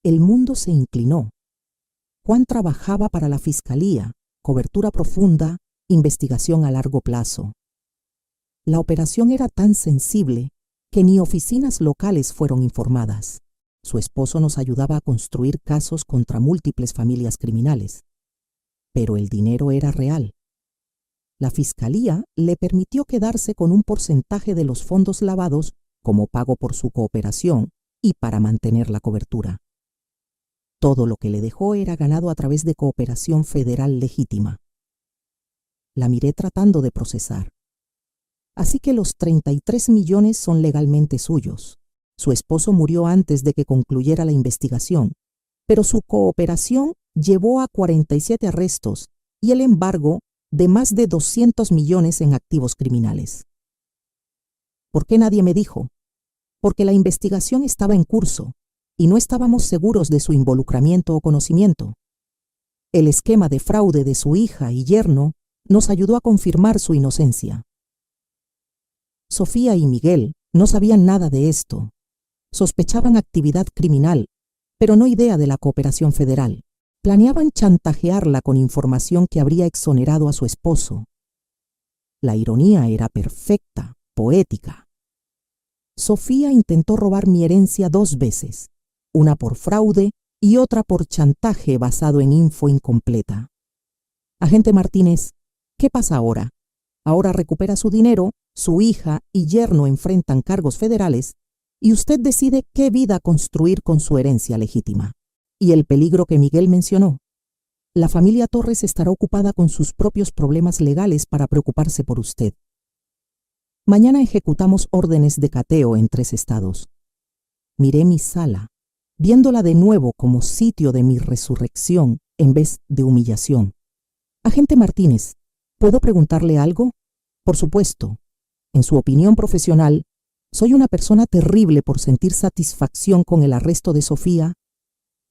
El mundo se inclinó. Juan trabajaba para la fiscalía, cobertura profunda, investigación a largo plazo. La operación era tan sensible que ni oficinas locales fueron informadas. Su esposo nos ayudaba a construir casos contra múltiples familias criminales. Pero el dinero era real. La fiscalía le permitió quedarse con un porcentaje de los fondos lavados como pago por su cooperación y para mantener la cobertura. Todo lo que le dejó era ganado a través de cooperación federal legítima. La miré tratando de procesar. Así que los 33 millones son legalmente suyos. Su esposo murió antes de que concluyera la investigación, pero su cooperación llevó a 47 arrestos y el embargo de más de 200 millones en activos criminales. ¿Por qué nadie me dijo? Porque la investigación estaba en curso y no estábamos seguros de su involucramiento o conocimiento. El esquema de fraude de su hija y yerno nos ayudó a confirmar su inocencia. Sofía y Miguel no sabían nada de esto. Sospechaban actividad criminal, pero no idea de la cooperación federal. Planeaban chantajearla con información que habría exonerado a su esposo. La ironía era perfecta, poética. Sofía intentó robar mi herencia 2 veces, una por fraude y otra por chantaje basado en info incompleta. Agente Martínez, ¿qué pasa ahora? Ahora recupera su dinero, su hija y yerno enfrentan cargos federales y usted decide qué vida construir con su herencia legítima. Y el peligro que Miguel mencionó. La familia Torres estará ocupada con sus propios problemas legales para preocuparse por usted. Mañana ejecutamos órdenes de cateo en 3 estados. Miré mi sala, viéndola de nuevo como sitio de mi resurrección en vez de humillación. Agente Martínez, ¿puedo preguntarle algo? Por supuesto. En su opinión profesional, ¿soy una persona terrible por sentir satisfacción con el arresto de Sofía?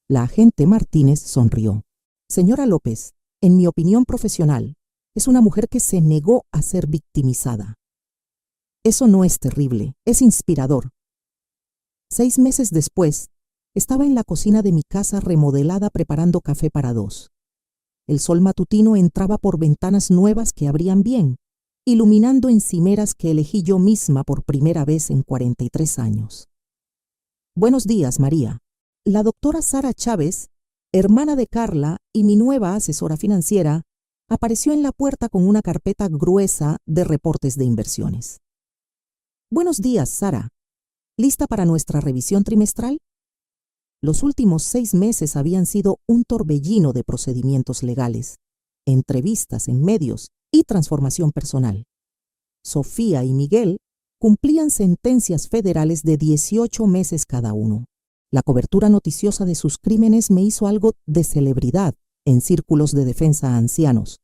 La agente Martínez sonrió. Señora López, en mi opinión profesional, es una mujer que se negó a ser victimizada. Eso no es terrible, es inspirador. 6 meses después, estaba en la cocina de mi casa remodelada preparando café para 2. El sol matutino entraba por ventanas nuevas que abrían bien, iluminando encimeras que elegí yo misma por primera vez en 43 años. Buenos días, María. La doctora Sara Chávez, hermana de Carla y mi nueva asesora financiera, apareció en la puerta con una carpeta gruesa de reportes de inversiones. Buenos días, Sara. ¿Lista para nuestra revisión trimestral? Los últimos 6 meses habían sido un torbellino de procedimientos legales, entrevistas en medios y transformación personal. Sofía y Miguel cumplían sentencias federales de 18 meses cada uno. La cobertura noticiosa de sus crímenes me hizo algo de celebridad en círculos de defensa a ancianos.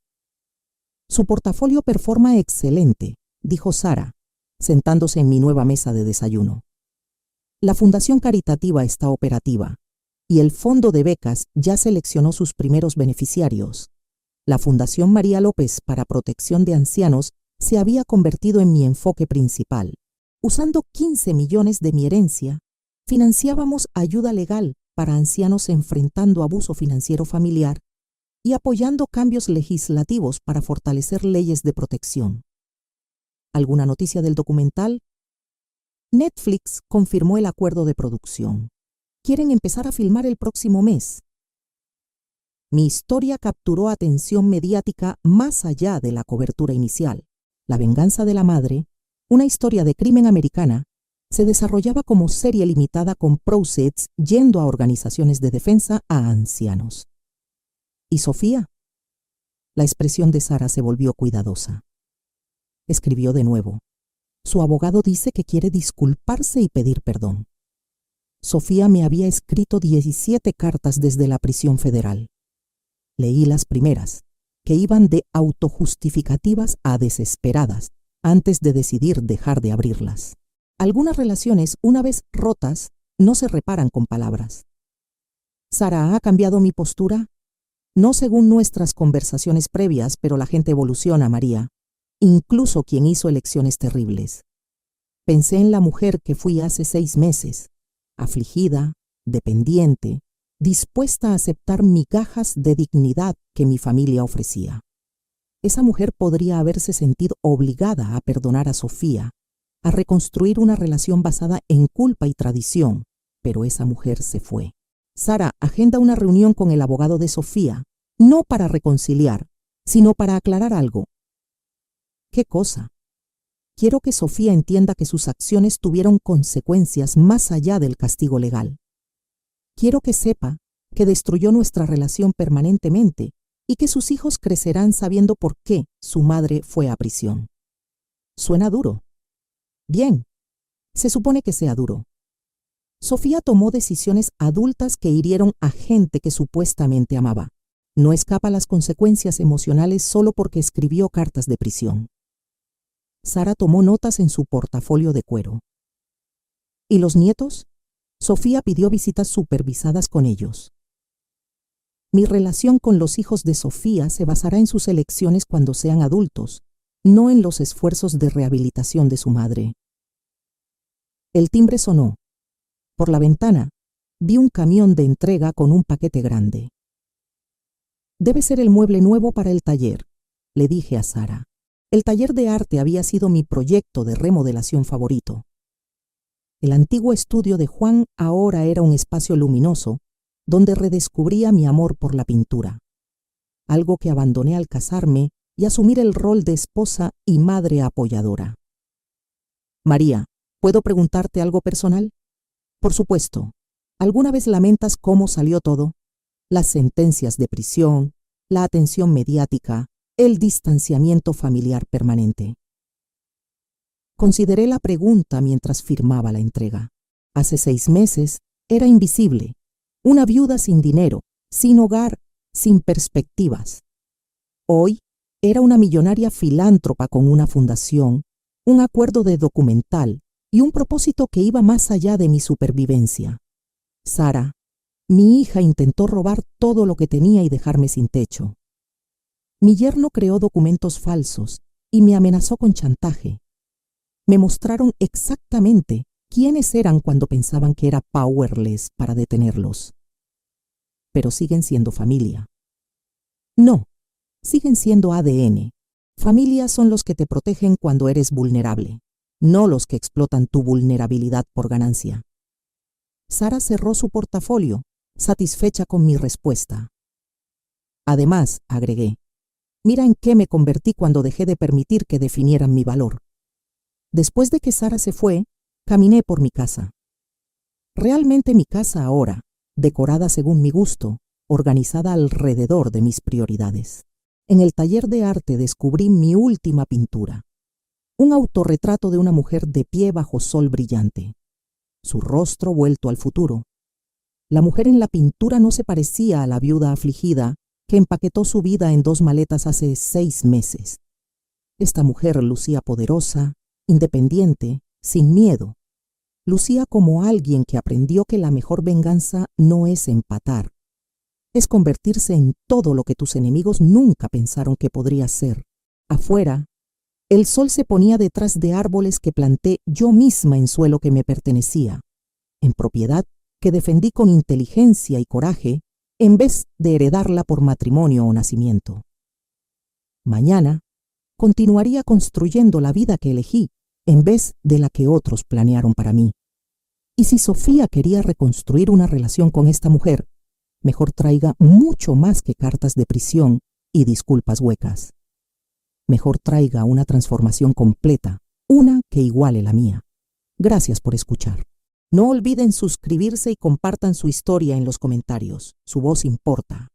Su portafolio performa excelente, dijo Sara, sentándose en mi nueva mesa de desayuno. La fundación caritativa está operativa y el fondo de becas ya seleccionó sus primeros beneficiarios. La Fundación María López para Protección de Ancianos se había convertido en mi enfoque principal. Usando 15 millones de mi herencia, financiábamos ayuda legal para ancianos enfrentando abuso financiero familiar y apoyando cambios legislativos para fortalecer leyes de protección. ¿Alguna noticia del documental? Netflix confirmó el acuerdo de producción. Quieren empezar a filmar el próximo mes. Mi historia capturó atención mediática más allá de la cobertura inicial. La venganza de la madre, una historia de crimen americana, se desarrollaba como serie limitada con proceeds yendo a organizaciones de defensa a ancianos. ¿Y Sofía? La expresión de Sara se volvió cuidadosa. Escribió de nuevo. Su abogado dice que quiere disculparse y pedir perdón. Sofía me había escrito 17 cartas desde la prisión federal. Leí las primeras, que iban de autojustificativas a desesperadas, antes de decidir dejar de abrirlas. Algunas relaciones, una vez rotas, no se reparan con palabras. ¿Sara ha cambiado mi postura? No según nuestras conversaciones previas, pero la gente evoluciona, María. incluso quien hizo elecciones terribles. Pensé en la mujer que fui hace 6 meses, afligida, dependiente, dispuesta a aceptar migajas de dignidad que mi familia ofrecía. Esa mujer podría haberse sentido obligada a perdonar a Sofía, a reconstruir una relación basada en culpa y tradición, pero esa mujer se fue. Sara, agenda una reunión con el abogado de Sofía, no para reconciliar, sino para aclarar algo. ¿Qué cosa? Quiero que Sofía entienda que sus acciones tuvieron consecuencias más allá del castigo legal. Quiero que sepa que destruyó nuestra relación permanentemente y que sus hijos crecerán sabiendo por qué su madre fue a prisión. ¿Suena duro? Bien, se supone que sea duro. Sofía tomó decisiones adultas que hirieron a gente que supuestamente amaba. No escapa a las consecuencias emocionales solo porque escribió cartas de prisión. Sara tomó notas en su portafolio de cuero. ¿Y los nietos? Sofía pidió visitas supervisadas con ellos. Mi relación con los hijos de Sofía se basará en sus elecciones cuando sean adultos, no en los esfuerzos de rehabilitación de su madre. El timbre sonó. Por la ventana, vi un camión de entrega con un paquete grande. Debe ser el mueble nuevo para el taller, le dije a Sara. El taller de arte había sido mi proyecto de remodelación favorito. El antiguo estudio de Juan ahora era un espacio luminoso donde redescubría mi amor por la pintura, algo que abandoné al casarme y asumir el rol de esposa y madre apoyadora. María, ¿puedo preguntarte algo personal? Por supuesto. ¿Alguna vez lamentas cómo salió todo? Las sentencias de prisión, la atención mediática, el distanciamiento familiar permanente. Consideré la pregunta mientras firmaba la entrega. Hace 6 meses era invisible, una viuda sin dinero, sin hogar, sin perspectivas. Hoy era una millonaria filántropa con una fundación, un acuerdo de documental y un propósito que iba más allá de mi supervivencia. Sara, mi hija, intentó robar todo lo que tenía y dejarme sin techo. Mi yerno creó documentos falsos y me amenazó con chantaje. Me mostraron exactamente quiénes eran cuando pensaban que era powerless para detenerlos. Pero siguen siendo familia. No, siguen siendo ADN. Familias son los que te protegen cuando eres vulnerable, no los que explotan tu vulnerabilidad por ganancia. Sara cerró su portafolio, satisfecha con mi respuesta. Además, agregué, mira en qué me convertí cuando dejé de permitir que definieran mi valor. Después de que Sara se fue, caminé por mi casa. Realmente mi casa ahora, decorada según mi gusto, organizada alrededor de mis prioridades. En el taller de arte descubrí mi última pintura. Un autorretrato de una mujer de pie bajo sol brillante. Su rostro vuelto al futuro. La mujer en la pintura no se parecía a la viuda afligida que empaquetó su vida en 2 maletas hace 6 meses. Esta mujer lucía poderosa, independiente, sin miedo. Lucía como alguien que aprendió que la mejor venganza no es empatar. Es convertirse en todo lo que tus enemigos nunca pensaron que podría ser. Afuera, el sol se ponía detrás de árboles que planté yo misma en suelo que me pertenecía, en propiedad que defendí con inteligencia y coraje, en vez de heredarla por matrimonio o nacimiento. Mañana continuaría construyendo la vida que elegí, en vez de la que otros planearon para mí. Y si Sofía quería reconstruir una relación con esta mujer, mejor traiga mucho más que cartas de prisión y disculpas huecas. Mejor traiga una transformación completa, una que iguale la mía. Gracias por escuchar. No olviden suscribirse y compartan su historia en los comentarios. Su voz importa.